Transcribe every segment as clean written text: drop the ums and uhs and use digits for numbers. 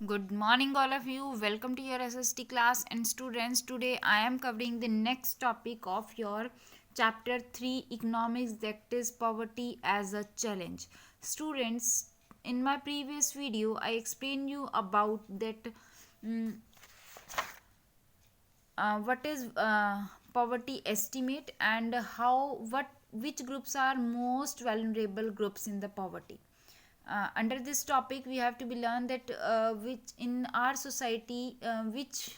Good morning, all of you. Welcome to your SST class. And students, today I am covering the next topic of your chapter 3 economics, that is poverty as a challenge. Students, in my previous video, I explained you about that mm, what is poverty estimate and how what which groups are most vulnerable groups in the poverty. Under this topic we have to be learned that which in our society which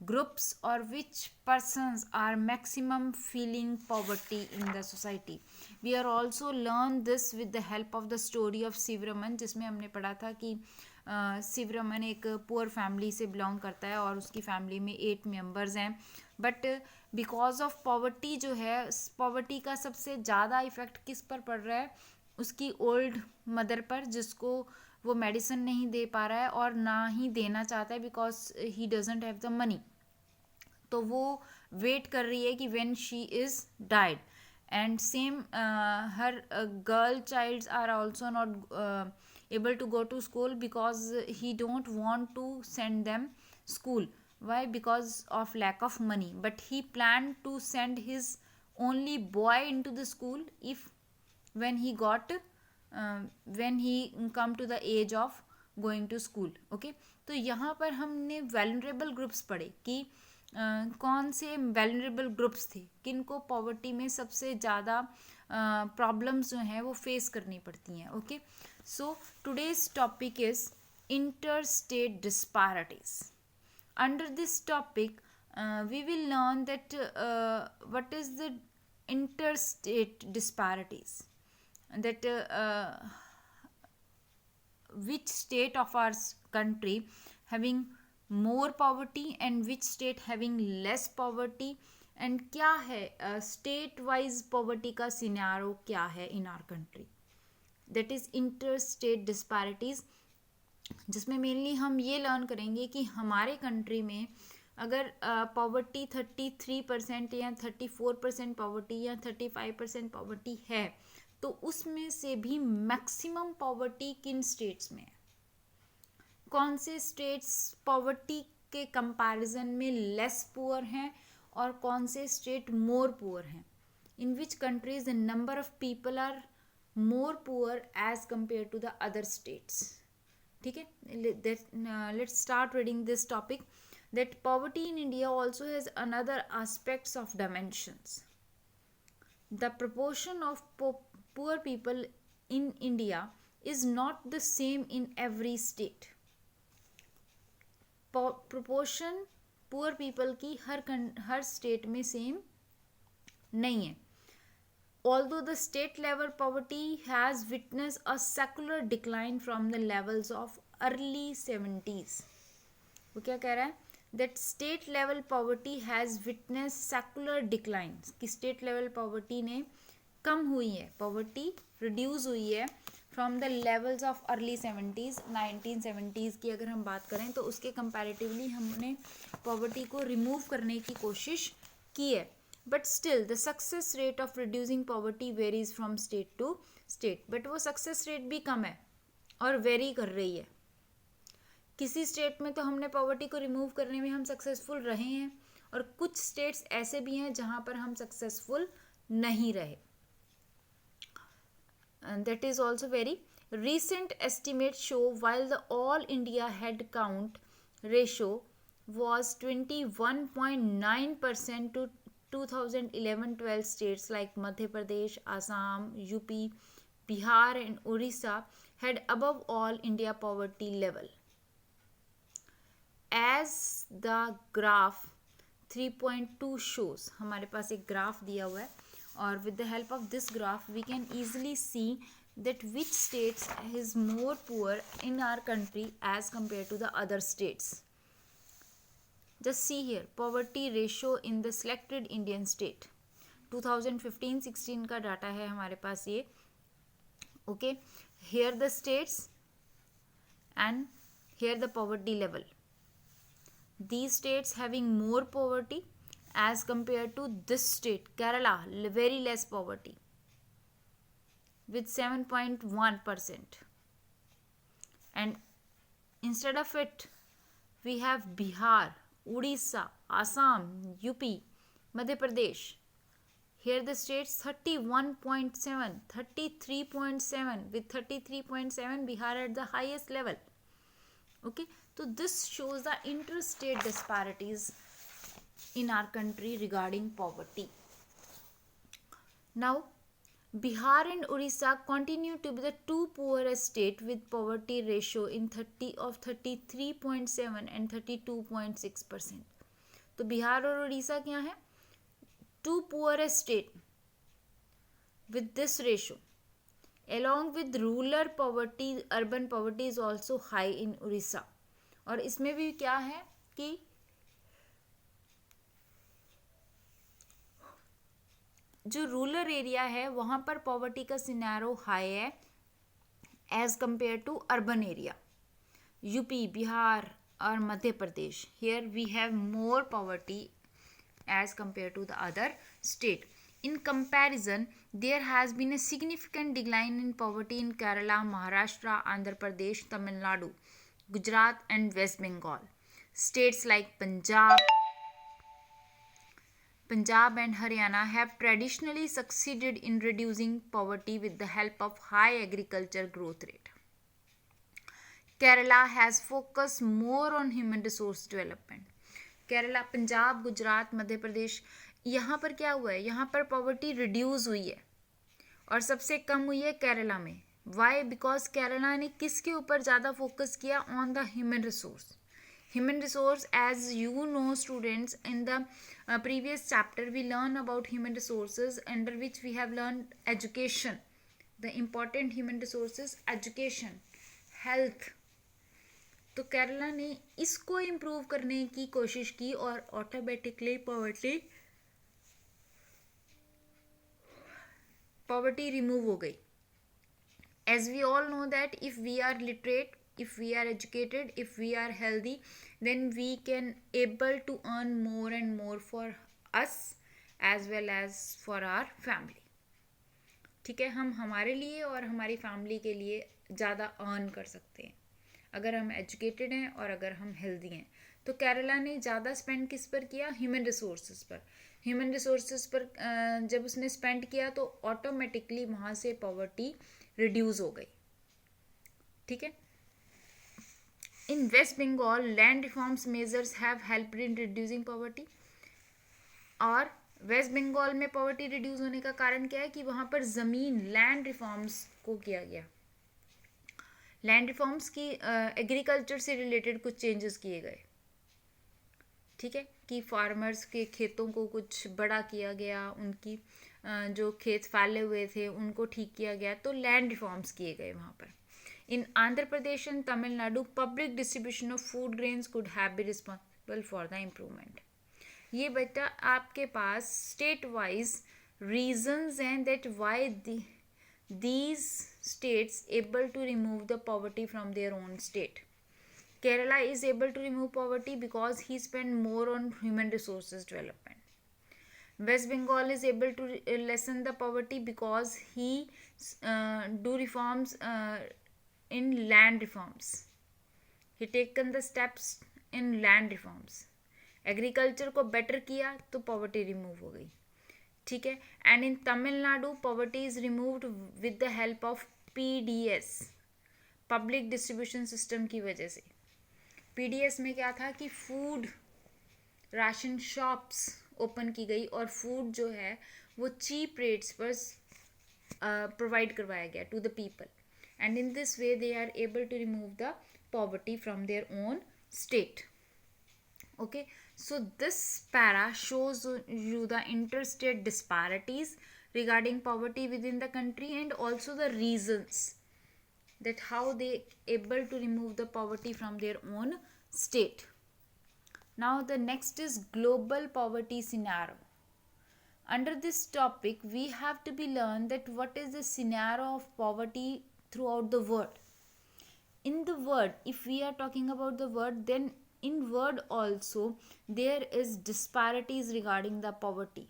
groups or which persons are maximum feeling poverty in the society. We are also learn this with the help of the story of Sivaraman, जिसमें हमने पढ़ा था कि शिवरमन एक poor family से belong करता है और उसकी फैमिली में 8 मेंबर्स हैं. बट बिकॉज ऑफ पॉवर्टी जो है, पॉवर्टी का सबसे ज़्यादा इफेक्ट किस पर पड़ रहा है? उसकी ओल्ड मदर पर, जिसको वो मेडिसिन नहीं दे पा रहा है और ना ही देना चाहता है because he doesn't have the money. तो वो वेट कर रही है कि when she is died. And same her girl childs are also not able to go to school because he don't want to send them school. Why? Because of lack of money. But he planned to send his only boy into the school if when he got when he come to the age of going to school. Okay, तो यहाँ पर हमने vulnerable groups पढ़े कि कौन से vulnerable groups थे, किनको पॉवर्टी में सबसे ज़्यादा प्रॉब्लम्स जो हैं वो फेस करनी पड़ती हैं. Okay, so today's topic is inter state disparities. Under this topic, we will learn that what is the interstate disparities, that which state of our country having more poverty and which state having less poverty, and क्या है state wise poverty का scenario क्या है इन our country. That is inter state disparities, जिसमें mainly हम ये learn करेंगे कि हमारे कंट्री में अगर पॉवर्टी 33% या 34% पॉवर्टी या 35% पॉवर्टी है, तो उसमें से भी मैक्सिमम पॉवर्टी किन स्टेट्स में है? कौन से स्टेट्स पॉवर्टी के कंपैरिजन में लेस पुअर हैं और कौन से स्टेट मोर पुअर हैं? In which countries the number of people are more poor as compare to the other states. ठीक है, let's start reading this topic. That poverty in India also has another aspects of dimensions. The proportion of poor people in India is not the same in every state. Proportion poor people की हर state में same नहीं है. Although the state level poverty has witnessed a secular decline from the levels of early 70s. वो क्या कह रहा है? That state level poverty has witnessed secular decline. कि state level poverty ने कम हुई है, poverty reduce हुई है from the levels of early 70s. 1970s की अगर हम बात करें तो उसके comparatively हमने poverty को remove करने की कोशिश की है. But still the success rate of reducing poverty varies from state to state. But वो success rate भी कम है और vary कर रही है. किसी स्टेट में तो हमने पॉवर्टी को रिमूव करने में हम सक्सेसफुल रहे हैं और कुछ स्टेट्स ऐसे भी हैं जहां पर हम सक्सेसफुल नहीं रहे. That is also very recent estimates show while the all India head count ratio was 21.9% to 2011-12 states like Madhya Pradesh, Assam, UP, Bihar and Orissa had above all India poverty level. As the graph 3.2 shows, हमारे पास एक graph दिया हुआ है और with the help of this graph we can easily see that which states is more poor in our country as compared to the other states. Just see here poverty ratio in the selected Indian state. 2015-16 का data है हमारे पास ये. Okay, here the states and here the poverty level. These states having more poverty as compared to this state Kerala, very less poverty with 7.1%. And Instead of it, we have Bihar, Odisha, Assam, UP, Madhya Pradesh. Here the states 31.7, 33.7. With 33.7, Bihar at the highest level. Okay, so this shows the interstate disparities in our country regarding poverty. Now, Bihar and Orissa continue to be the two poorest states with poverty ratio in 33.7 and 32.6%. तो बिहार और उड़ीसा क्या है? Two poorest state with this ratio. Along with rural poverty, urban poverty is also high in Orissa. और इसमें भी क्या है कि जो रूरल एरिया है वहाँ पर पॉवर्टी का सिनेरियो हाई है as compare to urban area. UP, Bihar और Madhya Pradesh, here we have more poverty as compare to the other state. In comparison, there has been a significant decline in poverty in Kerala, Maharashtra, Andhra Pradesh, Tamil Nadu, Gujarat and West Bengal. States like Punjab and Haryana have traditionally succeeded in reducing poverty with the help of high agriculture growth rate. Kerala has focused more on human resource development. Kerala, Punjab, Gujarat, Madhya Pradesh, यहाँ पर क्या हुआ है? यहाँ पर poverty reduce हुई है और सबसे कम हुई है केरला में. वाई? बिकॉज केरला ने किसके ऊपर ज़्यादा फोकस किया? On the human resource. Human resource, as you know students, in the previous chapter we learn about human resources, under which we have learned education. The important human resources, education, health. तो केरला ने इसको improve करने की कोशिश की और automatically poverty remove हो गई. As we all know that if we are literate, if we are educated, if we are healthy, then we can able to earn more and more for us as well as for our family. ठीक है, हम हमारे लिए और हमारी family के लिए ज़्यादा अर्न कर सकते हैं अगर हम एजुकेटेड हैं और अगर हम हेल्दी हैं. तो केरला ने ज़्यादा स्पेंड किस पर किया? ह्यूमन रिसोर्सेज पर. ह्यूमन रिसोर्सेज पर जब उसने स्पेंड किया तो ऑटोमेटिकली वहाँ से पॉवर्टी रिड्यूस हो गई. ठीक है. In West Bengal, land reforms measures have helped in reducing poverty. और वेस्ट बंगाल में पॉवर्टी रिड्यूस होने का कारण क्या है? कि वहाँ पर ज़मीन, लैंड रिफॉर्म्स को किया गया. लैंड रिफॉर्म्स की एग्रीकल्चर से रिलेटेड कुछ चेंजेस किए गए. ठीक है, कि फार्मर्स के खेतों को कुछ बड़ा किया गया, उनकी जो खेत फैले हुए थे उनको ठीक किया गया. तो लैंड रिफॉर्म्स किए गए वहाँ पर. In Andhra Pradesh and Tamil Nadu, public distribution of food grains could have been responsible for the improvement. ये बेटा आपके पास state wise reasons हैं that why these states able to remove the poverty from their own state. Kerala is able to remove poverty because he spent more on human resources development. West Bengal is able to lessen the poverty because he do reforms in land reforms. He taken the steps in land reforms. Agriculture को better किया तो poverty remove हो गई. ठीक है. And in Tamil Nadu poverty is removed with the help of PDS, public distribution system की वजह से. PDS में क्या था कि फूड राशन शॉप्स ओपन की गई और फूड जो है वो चीप रेट्स पर प्रोवाइड करवाया गया to the people. And in this way they are able to remove the poverty from their own state. Okay, so this para shows you the interstate disparities regarding poverty within the country and also the reasons that how they able to remove the poverty from their own state. Now the next is global poverty scenario. Under this topic we have to be learned that what is the scenario of poverty throughout the world. In the world, if we are talking about the world, then in world also there is disparities regarding the poverty.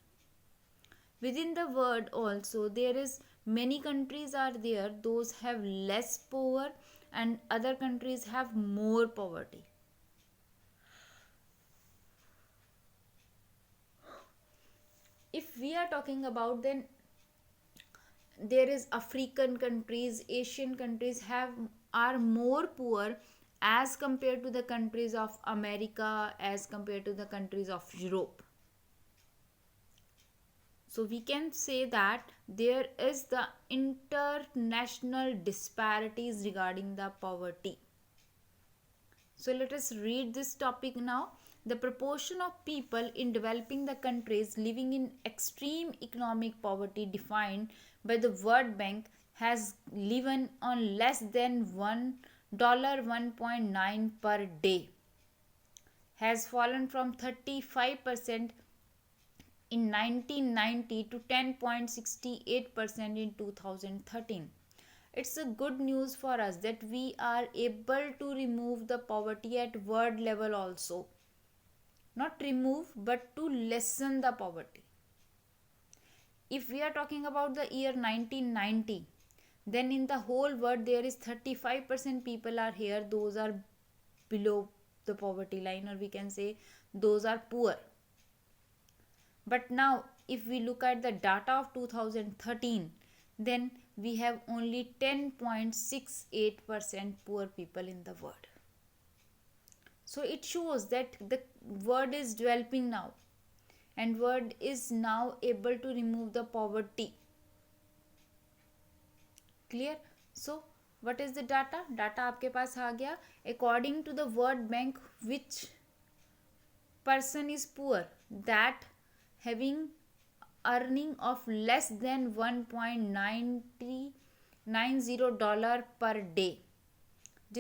Within the world also there is many countries are there, those have less poor and other countries have more poverty. If we are talking about, then there is African countries, Asian countries have are more poor as compared to the countries of America, as compared to the countries of Europe. So we can say that there is the international disparities regarding the poverty. So let us read this topic now. The proportion of people in developing the countries living in extreme economic poverty defined by the World Bank has living on less than $1.9 per day has fallen from 35% in 1990 to 10.68% in 2013. It's a good news for us that we are able to remove the poverty at world level also. Not remove, but to lessen the poverty. If we are talking about the year 1990, then in the whole world there is 35% people are here, those are below the poverty line, or we can say those are poor. But now if we look at the data of 2013, then we have only 10.68% poor people in the world. So it shows that the world is developing now, and world is now able to remove the poverty. Clear? So what is the data? Data आपके पास आ गया. According to the World Bank, which person is poor? That having earning of less than $1.90 per day.